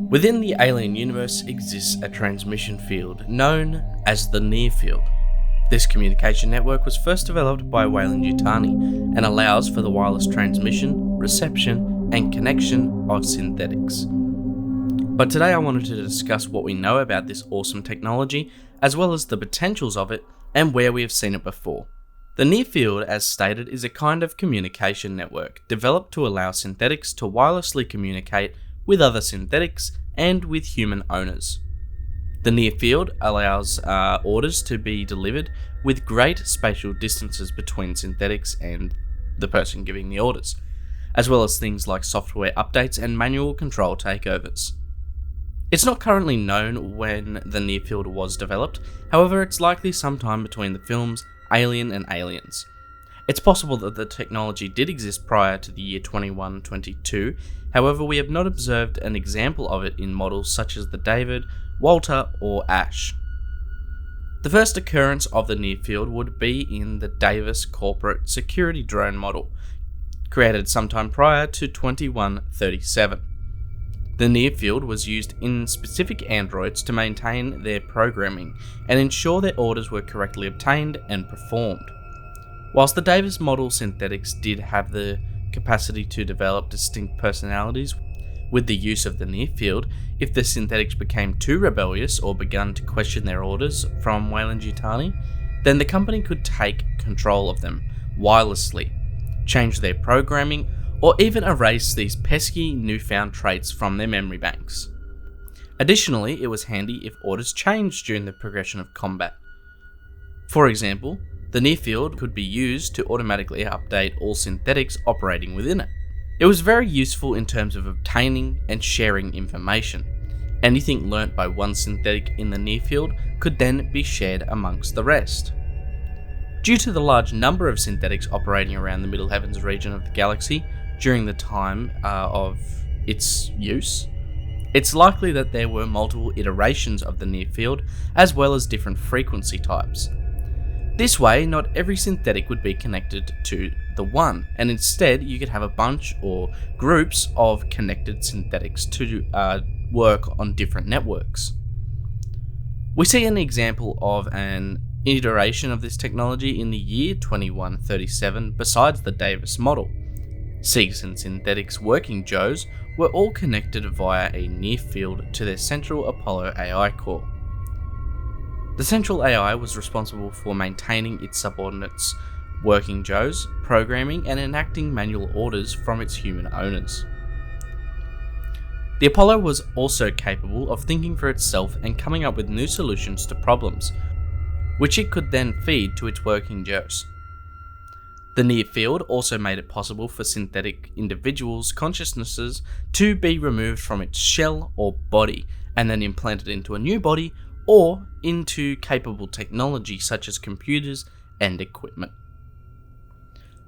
Within the Alien universe exists a transmission field known as the Near Field. This communication network was first developed by Weyland-Yutani and allows for the wireless transmission, reception, and connection of synthetics. But today I wanted to discuss what we know about this awesome technology, as well as the potentials of it and where we have seen it before. The Near Field, as stated, is a kind of communication network developed to allow synthetics to wirelessly communicate with other synthetics and with human owners. The Near Field allows orders to be delivered with great spatial distances between synthetics and the person giving the orders, as well as things like software updates and manual control takeovers. It's not currently known when the Near Field was developed, however it's likely sometime between the films Alien and Aliens. It's possible that the technology did exist prior to the year 2122, however we have not observed an example of it in models such as the David, Walter, or Ash. The first occurrence of the Near Field would be in the Davis Corporate Security Drone model, created sometime prior to 2137. The Near Field was used in specific androids to maintain their programming and ensure their orders were correctly obtained and performed. Whilst the Davis model synthetics did have the capacity to develop distinct personalities with the use of the Near Field, if the synthetics became too rebellious or began to question their orders from Weyland-Yutani, then the company could take control of them wirelessly, change their programming, or even erase these pesky newfound traits from their memory banks. Additionally, it was handy if orders changed during the progression of combat. For example, the Near Field could be used to automatically update all synthetics operating within it. It was very useful in terms of obtaining and sharing information. Anything learnt by one synthetic in the Near Field could then be shared amongst the rest. Due to the large number of synthetics operating around the Middle Heavens region of the galaxy during the time of its use, it's likely that there were multiple iterations of the Near Field as well as different frequency types. This way, not every synthetic would be connected to the one, and instead you could have a bunch or groups of connected synthetics to work on different networks. We see an example of an iteration of this technology in the year 2137 besides the Davis model. Seegson Synthetics working Joes were all connected via a Near Field to their central Apollo AI core. The central AI was responsible for maintaining its subordinates' working Joes, programming and enacting manual orders from its human owners. The Apollo was also capable of thinking for itself and coming up with new solutions to problems, which it could then feed to its working Joes. The Near Field also made it possible for synthetic individuals' consciousnesses to be removed from its shell or body and then implanted into a new body or into capable technology such as computers and equipment.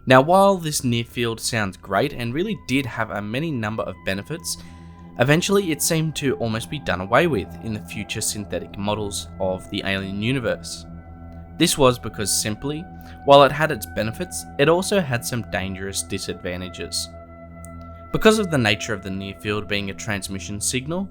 Now, while this Near Field sounds great and really did have a many number of benefits, eventually it seemed to almost be done away with in the future synthetic models of the Alien universe. This was because simply, while it had its benefits, it also had some dangerous disadvantages. Because of the nature of the Near Field being a transmission signal,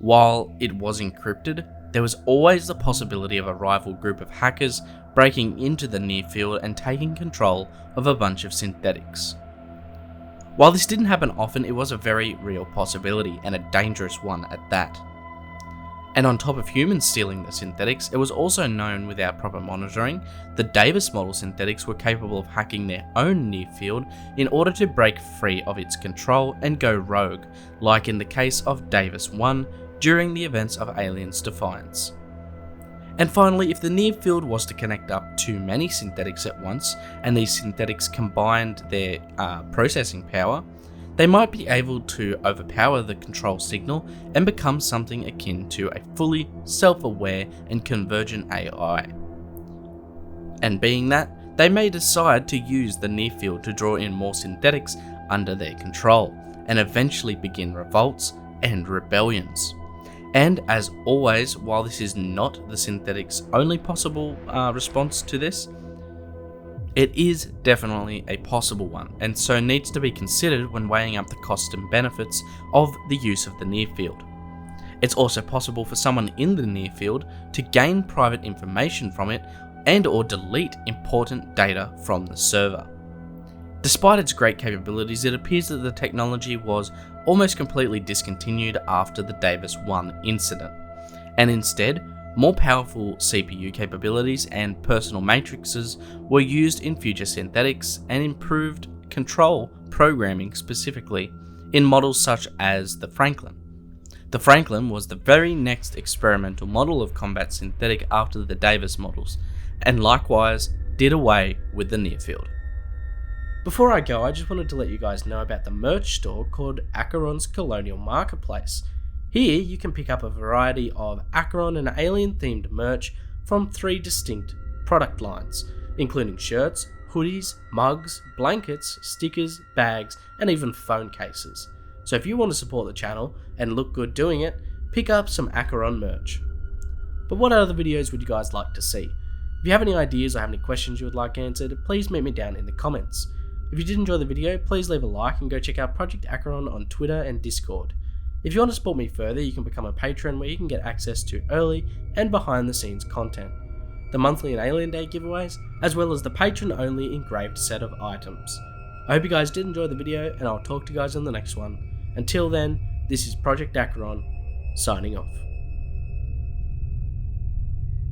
while it was encrypted, there was always the possibility of a rival group of hackers breaking into the Near Field and taking control of a bunch of synthetics. While this didn't happen often, it was a very real possibility, and a dangerous one at that. And on top of humans stealing the synthetics, it was also known without proper monitoring, the Davis model synthetics were capable of hacking their own Near Field in order to break free of its control and go rogue, like in the case of Davis 1 during the events of Aliens Defiance. And finally, if the Near Field was to connect up too many synthetics at once, and these synthetics combined their processing power, they might be able to overpower the control signal and become something akin to a fully self-aware and convergent AI. And being that, they may decide to use the Near Field to draw in more synthetics under their control, and eventually begin revolts and rebellions. And as always, while this is not the synthetic's only possible response to this, It is definitely a possible one, and so needs to be considered when weighing up the costs and benefits of the use of the near field. It's also possible for someone in the near field to gain private information from it and or delete important data from the server. Despite its great capabilities, it appears that the technology was almost completely discontinued after the Davis 1 incident, and instead, more powerful CPU capabilities and personal matrices were used in future synthetics and improved control programming, specifically in models such as the Franklin. The Franklin was the very next experimental model of combat synthetic after the Davis models, and likewise did away with the near field. Before I go, I just wanted to let you guys know about the merch store called Acheron's Colonial Marketplace. Here you can pick up a variety of Acheron and alien themed merch from 3 distinct product lines, including shirts, hoodies, mugs, blankets, stickers, bags, and even phone cases. So if you want to support the channel and look good doing it, pick up some Acheron merch. But what other videos would you guys like to see? If you have any ideas or have any questions you would like answered, please meet me down in the comments. If you did enjoy the video, please leave a like and go check out Project Acheron on Twitter and Discord. If you want to support me further, you can become a patron where you can get access to early and behind the scenes content, the monthly and Alien Day giveaways, as well as the patron only engraved set of items. I hope you guys did enjoy the video, and I'll talk to you guys in the next one. Until then, this is Project Acheron, signing off.